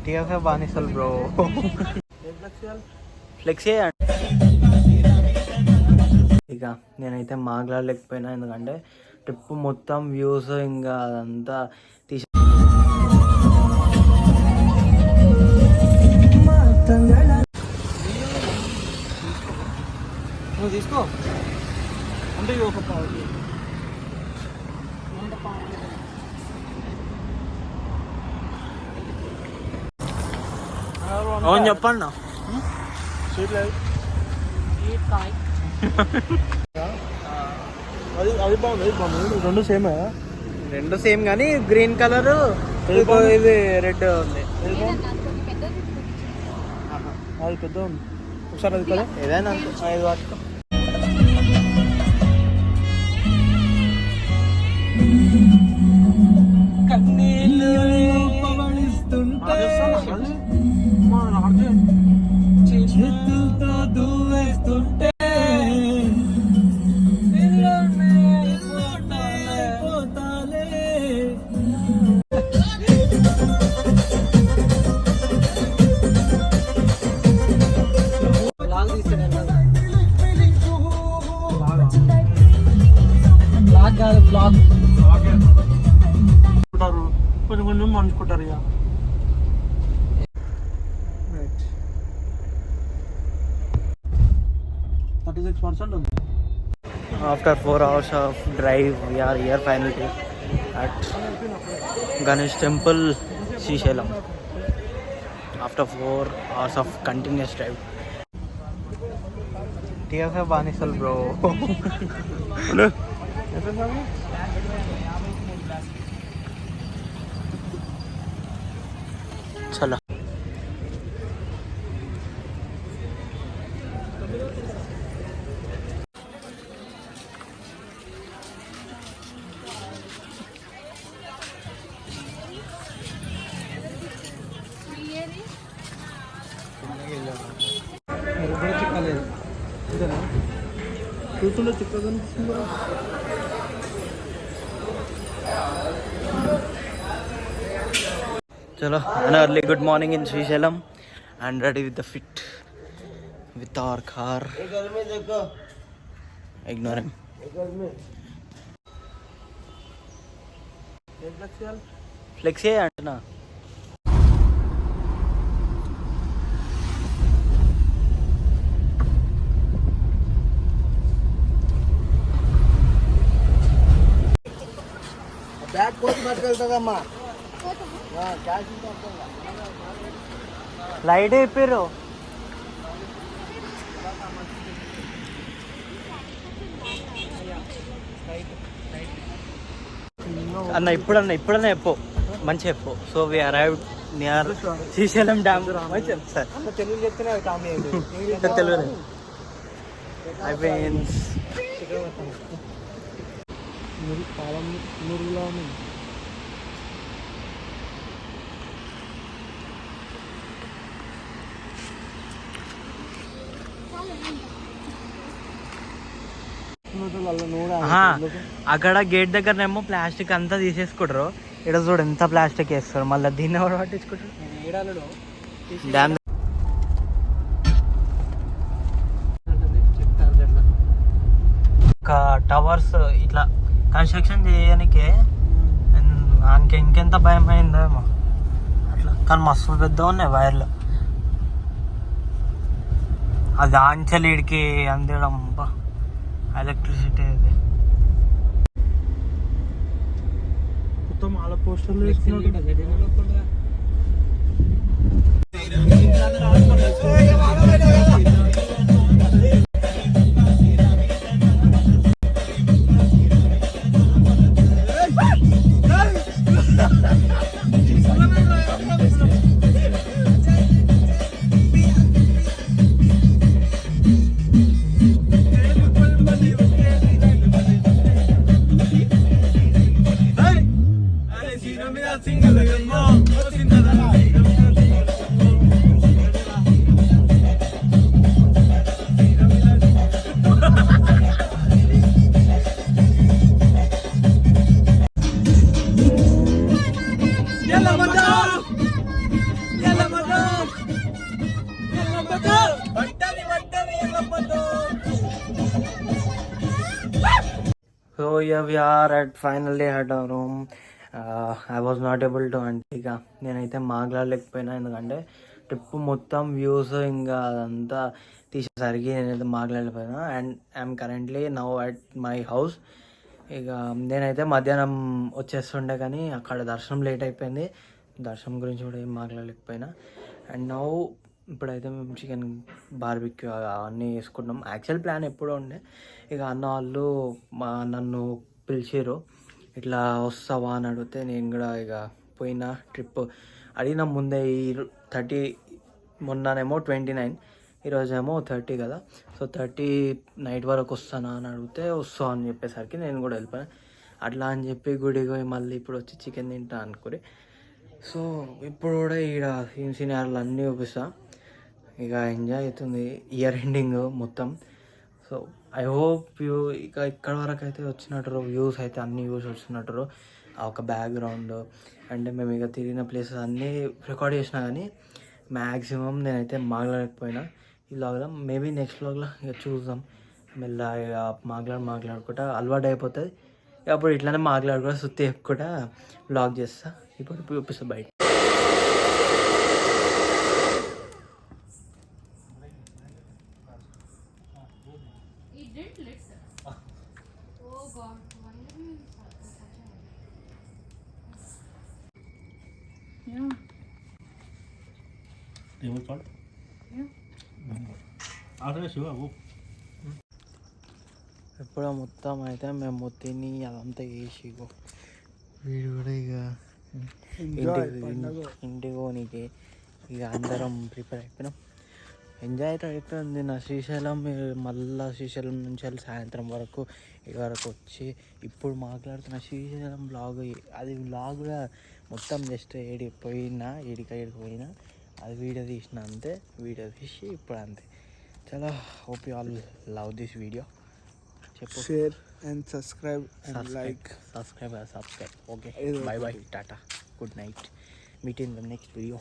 TFI బానిసలు bro. Flexi ఇక నేనైతే మాట్లాడలేకపోయినా, ఎందుకంటే ట్రిప్ మొత్తం వ్యూస్ ఇంకా అదంతా తీసి నువ్వు తీసుకో అంటే ఒక అవును చెప్పండి. అది బాగుంది. రెండు సేమ్ కానీ గ్రీన్ కలర్, ఇది రెడ్ ఉంది. అది పెద్ద ఉంది. ఒకసారి అది కదా ఏదైనా 5 వాటితో కన్నీళ్ళు చేతులతో దువ్వేస్తుంటే కొంచెం మంచుకుంటారు ఇక. After 4 hours of drive, we are here finally at Ganesh Temple, Srisailam. After 4 hours of continuous drive. TFI బానిసలు బ్రో. చలో చిక్కలేదు చూస్తుంటే చిక్కగా కనిపిస్తుంది. Chalo, an early good morning in Srisailam and ready with the fit with our car. Ignore him. Flexi antna. Bag కోసి పట్టుకెళ్తుందమ్మా. Light అయిపోయారు. ఇప్పుడన్నా చెప్పు, మంచి చెప్పు. So we arrived near Srisailam dam. Sir Telugu చెప్తేనే అది కామెడీ తెలుగు అయిపోయింది. అక్కడ గేట్ దగ్గరనేమో ప్లాస్టిక్ అంతా తీసేసుకుంటారు. ఇక్కడ చూడు ఎంత ప్లాస్టిక్ వేస్తారు, మళ్ళీ దీన్ని ఎవరు పట్టించుకుంటారు. డ్యామ్ ఒక టవర్స్ ఇట్లా కన్స్ట్రక్షన్ చేయడానికే దానికి ఇంకెంత భయం అయిందేమో అట్లా. కానీ మస్తు పెద్ద ఉన్నాయి వైర్లు. అది ఆంచలీడికి అందడం ఎలక్ట్రిసిటీ. అది మొత్తం ఆల పోస్టర్లు వేసుకున్నాడు. So yeah, we are at finally at our home. I was not able to అంటే ఇక నేనైతే మాట్లాడలేకపోయినా ఎందుకంటే ట్రిప్ మొత్తం వ్యూస్ ఇంకా అదంతా తీసేసరికి నేనైతే మాట్లాడలేకపోయినా. And I'm currently now at my house. ఇక నేనైతే మధ్యాహ్నం వచ్చేస్తుండే కానీ అక్కడ దర్శనం లేట్ అయిపోయింది. దర్శనం గురించి కూడా ఏం మాట్లాడలేకపోయినా. అండ్ నౌ ఇప్పుడైతే మేము చికెన్ బార్బిక్యూ అవన్నీ వేసుకుంటాం. యాక్చువల్ ప్లాన్ ఎప్పుడో ఉండే, ఇక అన్న వాళ్ళు నన్ను పిలిచిర్రు ఇట్లా వస్తావా అని అడిగితే నేను కూడా ఇక పోయిన ట్రిప్ అడిగిన ముందే ఈ 30 మొన్ననేమో 29 ఈరోజేమో 30 కదా. సో 30 నైట్ వరకు వస్తానా అని అడిగితే వస్తా అని చెప్పేసరికి నేను కూడా వెళ్ళిపోయాను. అట్లా అని చెప్పి గుడికి పోయి మళ్ళీ ఇప్పుడు వచ్చి చికెన్ తింటా అనుకుని. సో ఇప్పుడు కూడా ఇక్కడ సీనరీలు అన్నీ చూపిస్తా. ఇక ఎంజాయ్ అవుతుంది ఇయర్ ఎండింగ్ మొత్తం. సో ఐ హోప్ యూ ఇక ఇక్కడ వరకు అయితే వచ్చినట్టు వ్యూస్ అయితే అన్ని వ్యూస్ వచ్చినట్టు ఒక బ్యాక్గ్రౌండ్ అంటే మేము ఇక తిరిగిన ప్లేసెస్ అన్నీ రికార్డ్ చేసినా కానీ మ్యాక్సిమం నేనైతే మాట్లాడలేకపోయినా ఈ వ్లాగ్లో. మేబీ నెక్స్ట్ వ్లాగ్లో ఇక చూద్దాం. మెల్ల ఇక మాట్లాడుకుంటా అలవాటు అయిపోతుంది. అప్పుడు ఇట్లానే మాట్లాడుకుంటా సుత్తి చెప్పుకుంటా వ్లాగ్ చేస్తా. ఇప్పుడు చూపిస్తా బయట. ఎప్పుడో మొత్తం అయితే మేము తిని అదంతా వేసి వీడు కూడా ఇక ఇంటికి పోనీకి ఇక అందరం ప్రిపేర్ అయిపోయినాం. ఎంజాయ్ అయితే అయిపోయింది. నా శ్రీశైలం మళ్ళీ శ్రీశైలం నుంచి వెళ్ళి సాయంత్రం వరకు ఇక్కడ వరకు వచ్చి ఇప్పుడు మాట్లాడుతున్న శ్రీశైలం బ్లాగ్. అది బ్లాగ్ కూడా మొత్తం జస్ట్ ఏడికి పోయినా అది వీడియో తీసిన అంతే. వీడియో తీసి ఇప్పుడు అంతే. చాలా hope you all love this video. చెప్పు. Share and subscribe and like. Subscribe. Okay, bye bye, టాటా, good night. Meet in the next video.